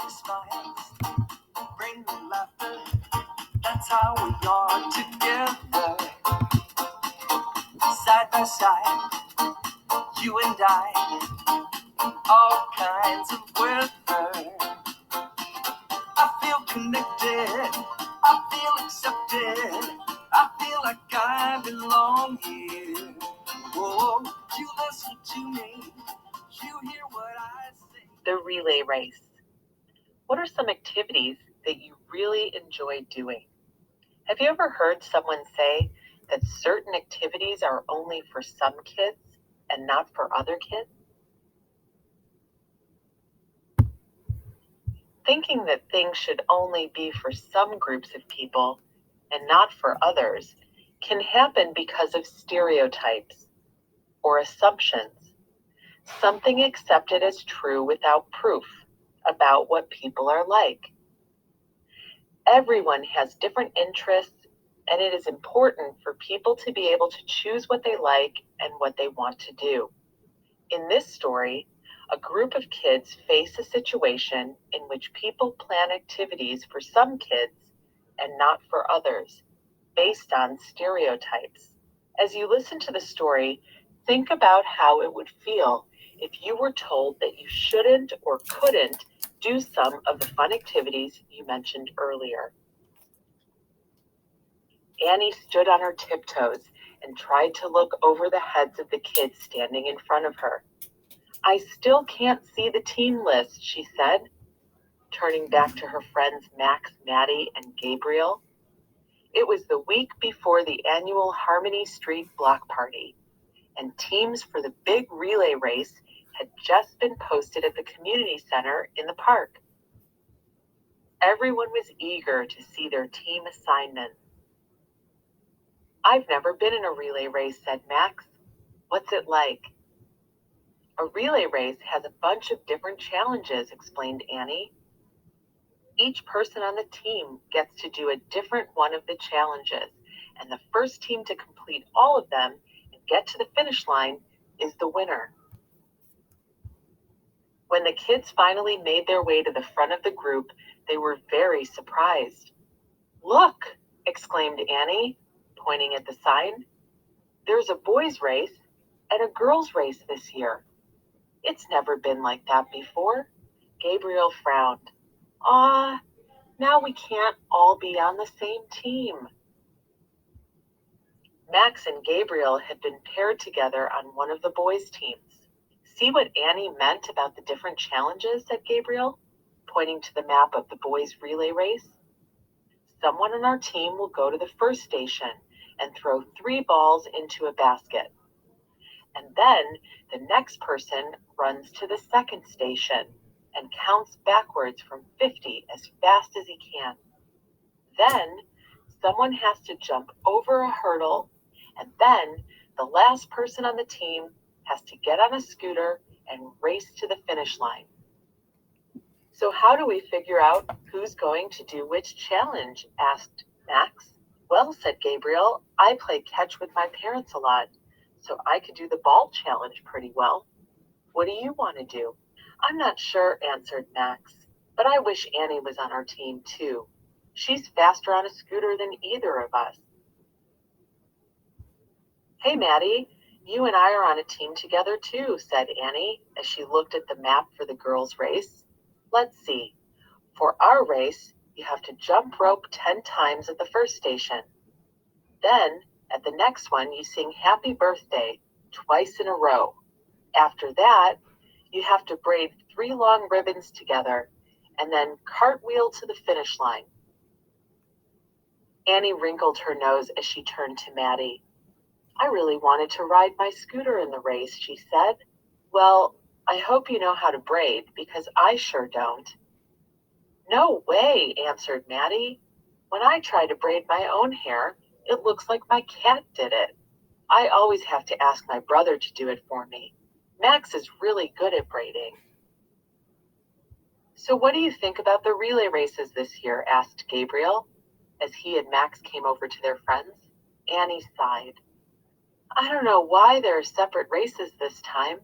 me smiles, bring me laughter. That's how we are together, side by side, you and I, all kinds of weather. I feel connected, I feel accepted, I feel like I belong here. Whoa, you listen to me, you hear what I say. The relay race. What are some activities that you really enjoy doing? Have you ever heard someone say that certain activities are only for some kids and not for other kids? Thinking that things should only be for some groups of people and not for others can happen because of stereotypes or assumptions, something accepted as true without proof about what people are like. Everyone has different interests, and it is important for people to be able to choose what they like and what they want to do. In this story, a group of kids face a situation in which people plan activities for some kids and not for others, based on stereotypes. As you listen to the story, think about how it would feel if you were told that you shouldn't or couldn't do some of the fun activities you mentioned earlier. Annie stood on her tiptoes and tried to look over the heads of the kids standing in front of her. I still can't see the team list, she said, turning back to her friends Max, Maddie, and Gabriel. It was the week before the annual Harmony Street block party, and teams for the big relay race had just been posted at the community center in the park. Everyone was eager to see their team assignments. I've never been in a relay race, said Max. What's it like? A relay race has a bunch of different challenges, explained Annie. Each person on the team gets to do a different one of the challenges, and the first team to complete all of them and get to the finish line is the winner. When the kids finally made their way to the front of the group, they were very surprised. Look, exclaimed Annie, pointing at the sign. There's a boys' race and a girls' race this year. It's never been like that before. Gabriel frowned. Now we can't all be on the same team. Max and Gabriel had been paired together on one of the boys' teams. See what Annie meant about the different challenges, said Gabriel, pointing to the map of the boys' relay race. Someone on our team will go to the first station and throw 3 balls into a basket. And then the next person runs to the second station and counts backwards from 50 as fast as he can. Then someone has to jump over a hurdle, and then the last person on the team has to get on a scooter and race to the finish line. So how do we figure out who's going to do which challenge? Asked Max. Well, said Gabriel, I play catch with my parents a lot, so I could do the ball challenge pretty well. What do you want to do? I'm not sure, answered Max, but I wish Annie was on our team too. She's faster on a scooter than either of us. Hey, Maddie, you and I are on a team together too, said Annie as she looked at the map for the girls' race. Let's see. For our race, you have to jump rope 10 times at the first station. Then, at the next one, you sing Happy Birthday twice in a row. After that, you have to braid 3 long ribbons together and then cartwheel to the finish line. Annie wrinkled her nose as she turned to Maddie. I really wanted to ride my scooter in the race, she said. Well, I hope you know how to braid, because I sure don't. No way, answered Maddie. When I try to braid my own hair, it looks like my cat did it. I always have to ask my brother to do it for me. Max is really good at braiding. So what do you think about the relay races this year? Asked Gabriel, as he and Max came over to their friends. Annie sighed. I don't know why there are separate races this time.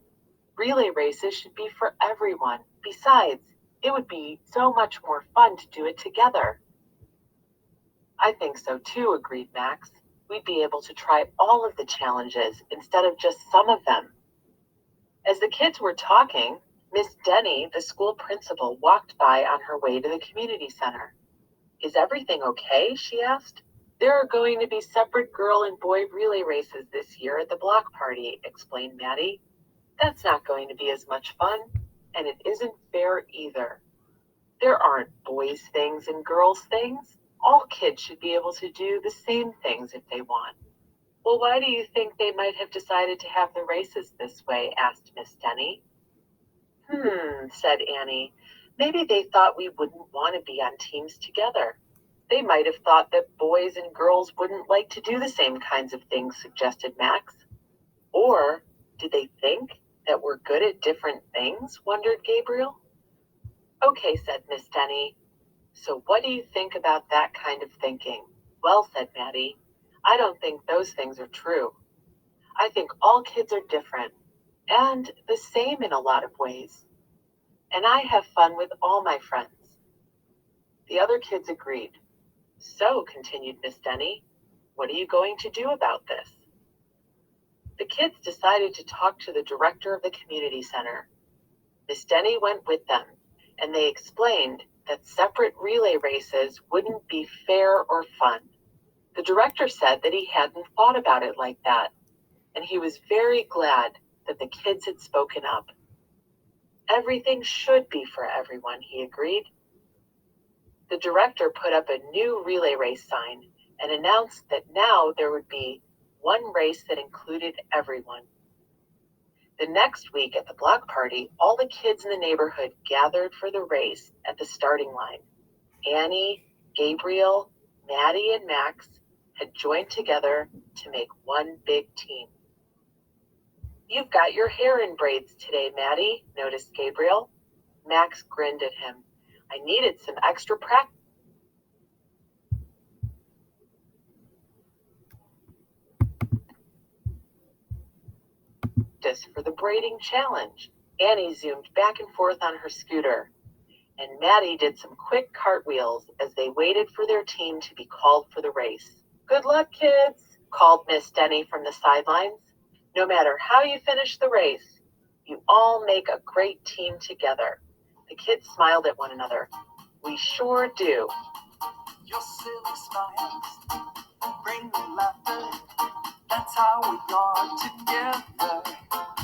Relay races should be for everyone. Besides, It would be so much more fun to do it together. I think so too, agreed Max. We'd be able to try all of the challenges instead of just some of them. As the kids were talking, Miss Denny, the school principal, walked by on her way to the community center. Is everything okay? She asked. There are going to be separate girl and boy relay races this year at the block party, explained Maddie. That's not going to be as much fun, and it isn't fair either. There aren't boys' things and girls' things. All kids should be able to do the same things if they want. Well, why do you think they might have decided to have the races this way? Asked Miss Denny. Said Annie. Maybe they thought we wouldn't want to be on teams together. They might have thought that boys and girls wouldn't like to do the same kinds of things, suggested Max. Or did they think that we're good at different things? Wondered Gabriel. Okay, said Miss Denny. So what do you think about that kind of thinking? Well, said Maddie, I don't think those things are true. I think all kids are different and the same in a lot of ways. And I have fun with all my friends. The other kids agreed. So, continued Miss Denny, what are you going to do about this? The kids decided to talk to the director of the community center. Miss Denny went with them, and they explained that separate relay races wouldn't be fair or fun. The director said that he hadn't thought about it like that, and he was very glad that the kids had spoken up. Everything should be for everyone, he agreed. The director put up a new relay race sign and announced that now there would be one race that included everyone. The next week at the block party, all the kids in the neighborhood gathered for the race at the starting line. Annie, Gabriel, Maddie, and Max had joined together to make one big team. You've got your hair in braids today, Maddie, noticed Gabriel. Max grinned at him. I needed some extra practice for the braiding challenge. Annie zoomed back and forth on her scooter, and Maddie did some quick cartwheels as they waited for their team to be called for the race. Good luck, kids, called Miss Denny from the sidelines. No matter how you finish the race, you all make a great team together. The kids smiled at one another. We sure do. Your silly smiles bring me laughter. That's how we are together.